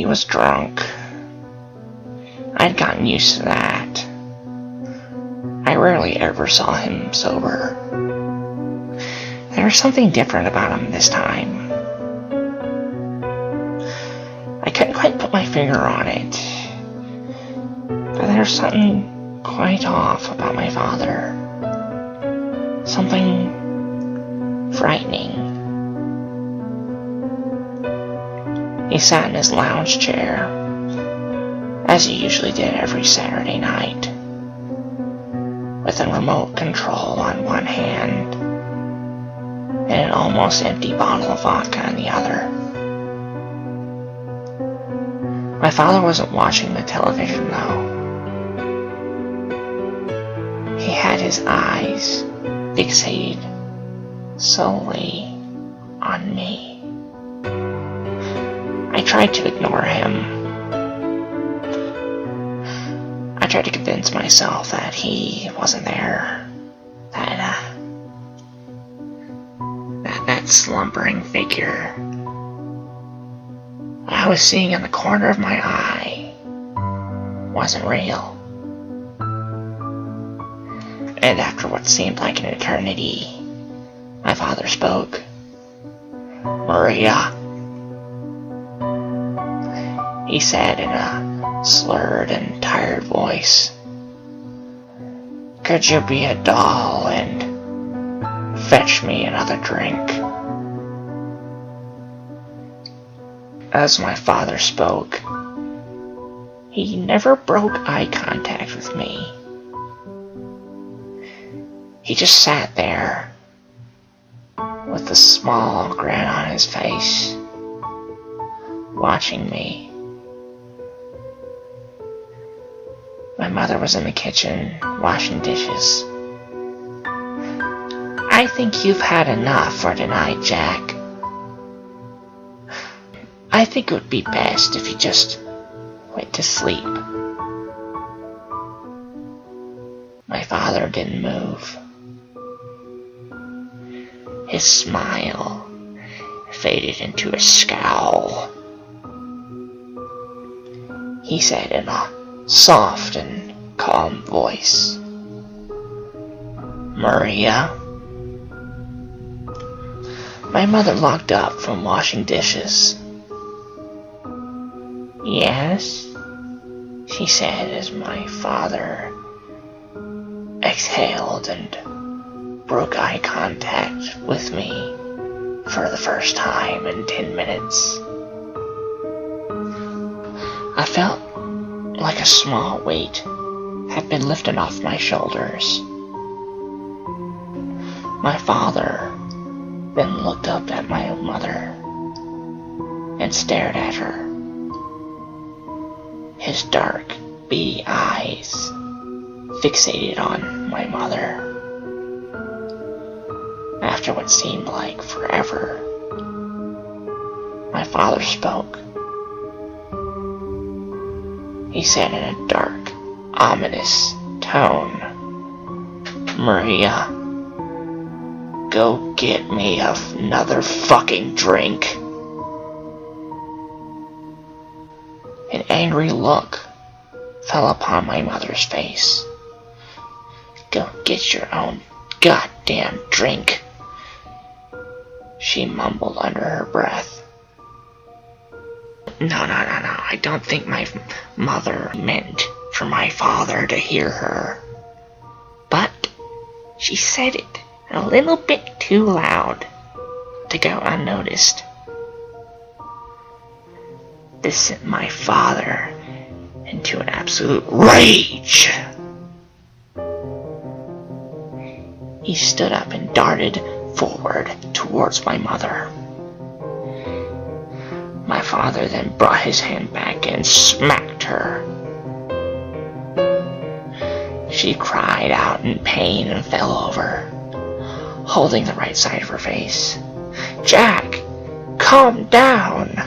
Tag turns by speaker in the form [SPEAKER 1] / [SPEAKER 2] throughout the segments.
[SPEAKER 1] He was drunk. I'd gotten used to that. I rarely ever saw him sober. There was something different about him this time. I couldn't quite put my finger on it, but there was something quite off about my father. Something frightening. He sat in his lounge chair, as he usually did every Saturday night, with a remote control on one hand and an almost empty bottle of vodka in the other. My father wasn't watching the television, though. He had his eyes fixated solely on me. I tried to ignore him. I tried to convince myself that he wasn't there, that slumbering figure I was seeing in the corner of my eye wasn't real. And after what seemed like an eternity, my father spoke. "Maria," he said in a slurred and tired voice, "could you be a doll and fetch me another drink?" As my father spoke, he never broke eye contact with me. He just sat there with a small grin on his face, watching me. My mother was in the kitchen, washing dishes. "I think you've had enough for tonight, Jack. I think it would be best if you just went to sleep." My father didn't move. His smile faded into a scowl. He said in a soft and calm voice, "Maria." My mother looked up from washing dishes. "Yes," she said as my father exhaled and broke eye contact with me for the first time in 10 minutes. I felt like a small weight had been lifted off my shoulders. My father then looked up at my mother and stared at her. His dark, beady eyes fixated on my mother. After what seemed like forever, my father spoke. He said in a dark, ominous tone, "Maria, go get me another fucking drink." An angry look fell upon my mother's face. "Go get your own goddamn drink," she mumbled under her breath. No, I don't think my mother meant for my father to hear her. But she said it a little bit too loud to go unnoticed. This sent my father into an absolute rage. He stood up and darted forward towards my mother. My father then brought his hand back and smacked her. She cried out in pain and fell over, holding the right side of her face. "Jack, calm down!"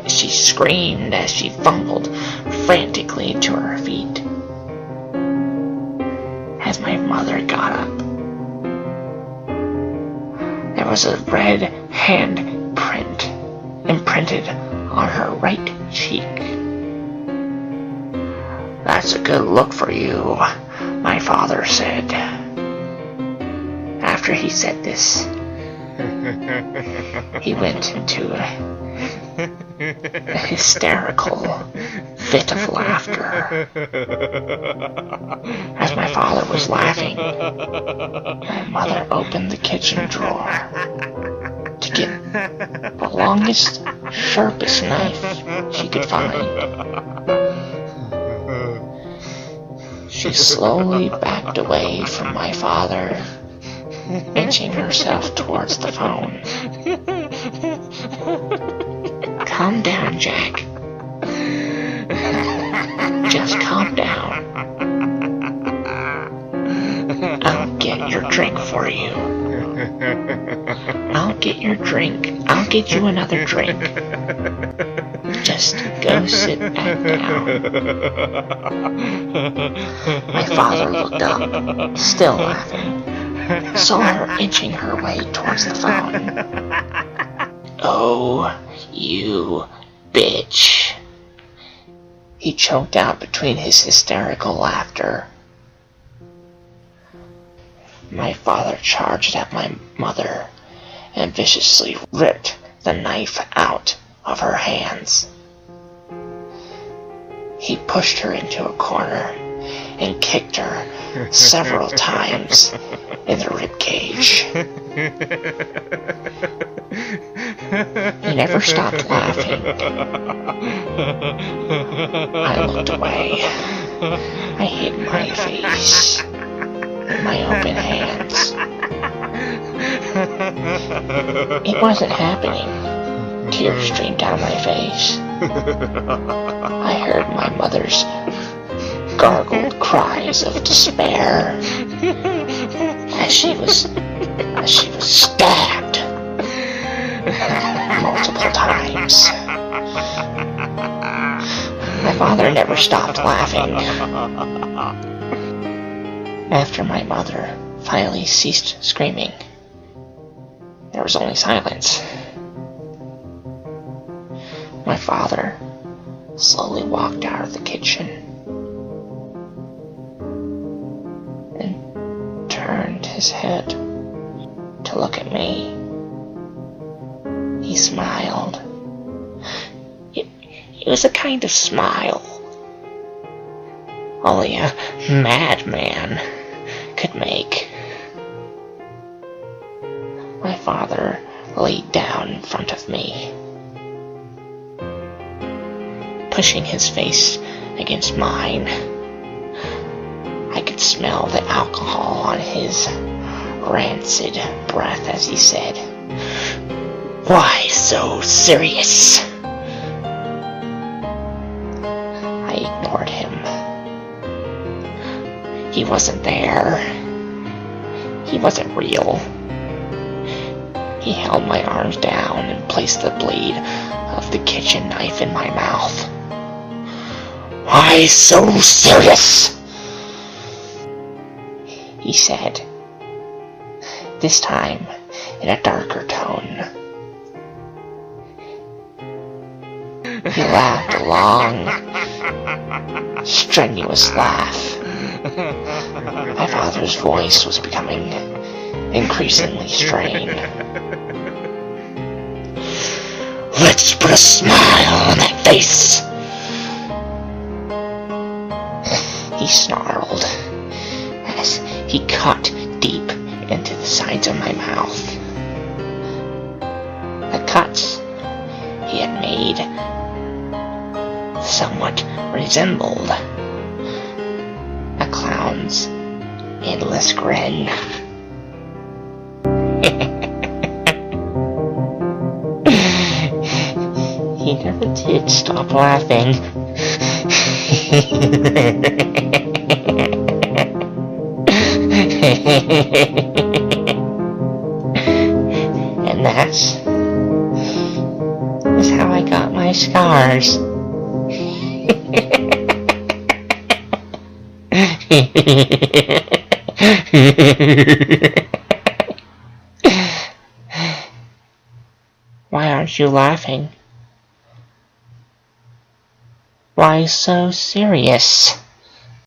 [SPEAKER 1] She screamed as she fumbled frantically to her feet. As my mother got up, there was a red handprint imprinted on her right cheek. "That's a good look for you," my father said. After he said this, he went into a hysterical fit of laughter. As my father was laughing, my mother opened the kitchen drawer to get the longest, sharpest knife she could find. She slowly backed away from my father, inching herself towards the phone. "Calm down, Jack. Just calm down. I'll get your drink for you. I'll get your drink. I'll get you another drink. Just go sit back down." My father looked up, still laughing, saw her inching her way towards the phone. "Oh, you bitch," he choked out between his hysterical laughter. My father charged at my mother and viciously ripped the knife out of her hands. He pushed her into a corner and kicked her several times in the rib cage. He never stopped laughing. I looked away. I hid my face in my open hands. It wasn't happening. Tears streamed down my face. I heard my mother's gargled cries of despair as she was stabbed multiple times. My father never stopped laughing. After my mother finally ceased screaming, there was only silence. My father slowly walked out of the kitchen and turned his head to look at me. He smiled. It was a kind of smile only a madman could make. My father laid down in front of me, pushing his face against mine. I could smell the alcohol on his rancid breath as he said, "Why so serious?" I ignored him. He wasn't there. He wasn't real. He held my arms down and placed the blade of the kitchen knife in my mouth. "Why so serious?" he said, this time in a darker tone. He laughed a long, strenuous laugh. My father's voice was becoming increasingly strained. "Let's put a smile on that face," he snarled as he cut deep into the sides of my mouth. The cuts he had made somewhat resembled a clown's endless grin. He never did stop laughing. And that's how I got my scars. Why aren't you laughing? Why so serious?